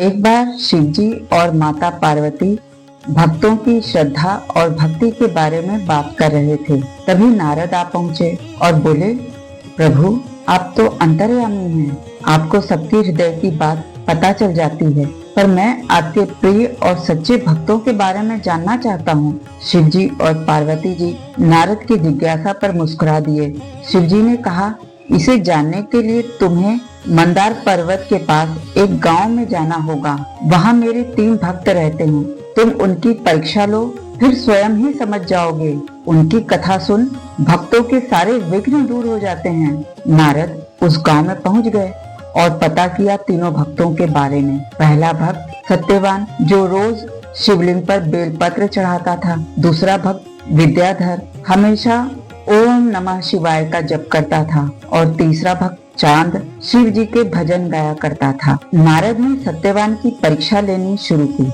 एक बार शिवजी और माता पार्वती भक्तों की श्रद्धा और भक्ति के बारे में बात कर रहे थे। तभी नारद आ पहुंचे और बोले, प्रभु आप तो अंतर्यामी हैं, आपको सबके हृदय की बात पता चल जाती है, पर मैं आपके प्रिय और सच्चे भक्तों के बारे में जानना चाहता हूँ। शिवजी और पार्वती जी नारद की जिज्ञासा पर मुस्कुरा दिए। शिवजी ने कहा, इसे जानने के लिए तुम्हें मंदार पर्वत के पास एक गांव में जाना होगा। वहां मेरे 3 भक्त रहते हैं। तुम उनकी परीक्षा लो, फिर स्वयं ही समझ जाओगे। उनकी कथा सुन भक्तों के सारे विघ्न दूर हो जाते हैं। नारद उस गांव में पहुंच गए और पता किया तीनों भक्तों के बारे में। पहला भक्त सत्यवान, जो रोज शिवलिंग पर बेलपत्र चढ़ाता था। दूसरा भक्त विद्याधर, हमेशा ओम नमः शिवाय का जप करता था। और तीसरा भक्त चांद, शिव जी के भजन गाया करता था। नारद ने सत्यवान की परीक्षा लेनी शुरू की।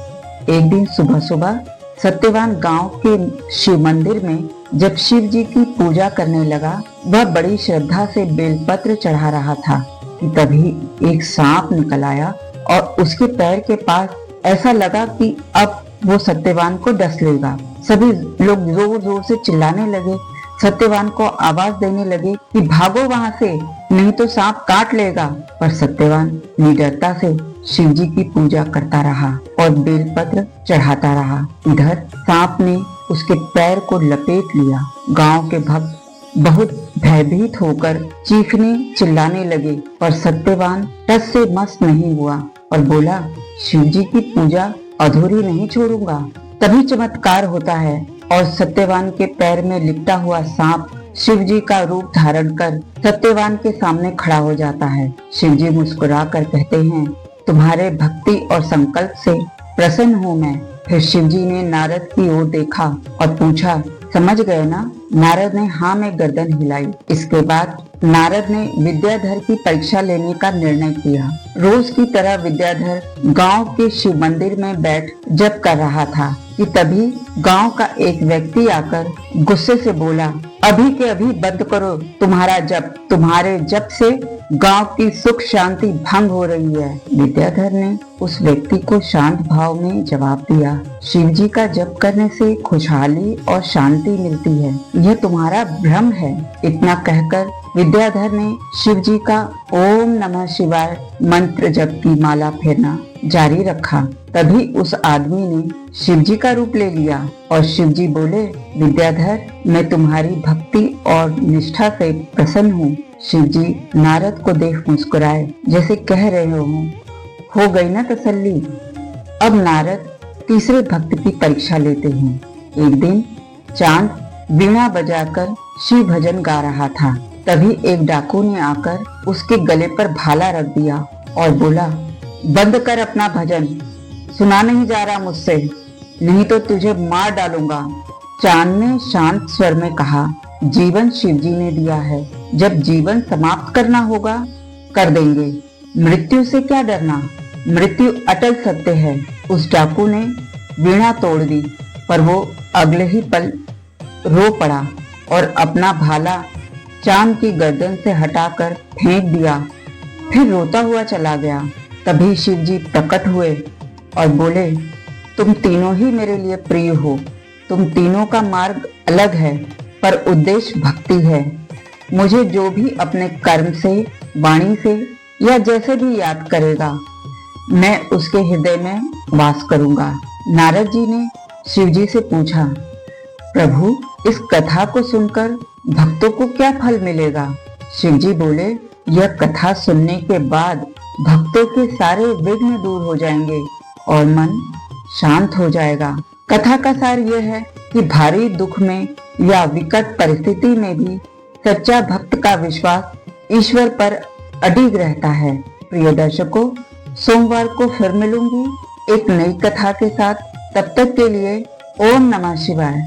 एक दिन सुबह सुबह सत्यवान गांव के शिव मंदिर में जब शिव जी की पूजा करने लगा, वह बड़ी श्रद्धा से बेलपत्र चढ़ा रहा था कि तभी एक सांप निकल आया और उसके पैर के पास ऐसा लगा कि अब वो सत्यवान को डस लेगा। सभी लोग जोर जोर से चिल्लाने लगे, सत्यवान को आवाज देने लगे कि भागो वहां से, नहीं तो सांप काट लेगा। पर सत्यवान निडरता से शिव जी की पूजा करता रहा और बेलपत्र चढ़ाता रहा। इधर सांप ने उसके पैर को लपेट लिया। गांव के भक्त बहुत भयभीत होकर चीखने चिल्लाने लगे, पर सत्यवान टस से मस नहीं हुआ और बोला, शिव जी की पूजा अधूरी नहीं छोड़ूंगा। तभी चमत्कार होता है और सत्यवान के पैर में लिपटा हुआ सांप शिव जी का रूप धारण कर सत्यवान के सामने खड़ा हो जाता है। शिव जी मुस्कुरा कर कहते हैं, तुम्हारे भक्ति और संकल्प से प्रसन्न हूँ मैं। फिर शिव जी ने नारद की ओर देखा और पूछा, समझ गए ना? नारद ने हाँ में गर्दन हिलाई। इसके बाद नारद ने विद्याधर की परीक्षा लेने का निर्णय किया। रोज की तरह विद्याधर गांव के शिव मंदिर में बैठ जप कर रहा था कि तभी गांव का एक व्यक्ति आकर गुस्से से बोला, अभी के अभी बंद करो तुम्हारा जप, तुम्हारे जप से गांव की सुख शांति भंग हो रही है। विद्याधर ने उस व्यक्ति को शांत भाव में जवाब दिया, शिव जी का जप करने से खुशहाली और शांति मिलती है, यह तुम्हारा भ्रम है। इतना कहकर विद्याधर ने शिव जी का ओम नमः शिवाय मंत्र जप की माला फेरना जारी रखा। तभी उस आदमी ने शिव जी का रूप ले लिया और शिव जी बोले, विद्याधर मैं तुम्हारी भक्ति और निष्ठा से प्रसन्न हूँ। शिव जी नारद को देख मुस्कुराए, जैसे कह रहे हो गई ना तसल्ली। अब नारद तीसरे भक्त की परीक्षा लेते हैं। एक दिन चांद वीणा बजाकर शिव भजन गा रहा था। तभी एक डाकू ने आकर उसके गले पर भाला रख दिया और बोला, बंद कर अपना भजन, सुना नहीं जा रहा मुझसे, नहीं तो तुझे मार डालूंगा। चांद ने शांत स्वर में कहा, जीवन शिव जी ने दिया है, जब जीवन समाप्त करना होगा कर देंगे, मृत्यु से क्या डरना, मृत्यु अटल सत्य है। उस डाकू ने वीणा तोड़ दी, पर वो अगले ही पल रो पड़ा और अपना भाला चांद की गर्दन से हटाकर फेंक दिया, फिर रोता हुआ चला गया। तभी शिव जी प्रकट हुए और बोले, तुम तीनों ही मेरे लिए प्रिय हो। तुम तीनों का मार्ग अलग है, पर उद्देश्य भक्ति है। मुझे जो भी अपने कर्म से, वाणी से या जैसे भी याद करेगा, मैं उसके हृदय में वास करूंगा। नारद जी ने शिव जी से पूछा, प्रभु इस कथा को सुनकर भक्तों को क्या फल मिलेगा? शिव जी बोले, यह कथा सुनने के बाद भक्तों के सारे विघ्न दूर हो जाएंगे और मन शांत हो जाएगा। कथा का सार यह है कि भारी दुख में या विकट परिस्थिति में भी सच्चा भक्त का विश्वास ईश्वर पर अडिग रहता है। प्रिय दर्शकों, सोमवार को फिर मिलूंगी एक नई कथा के साथ। तब तक के लिए ओम नमः शिवाय।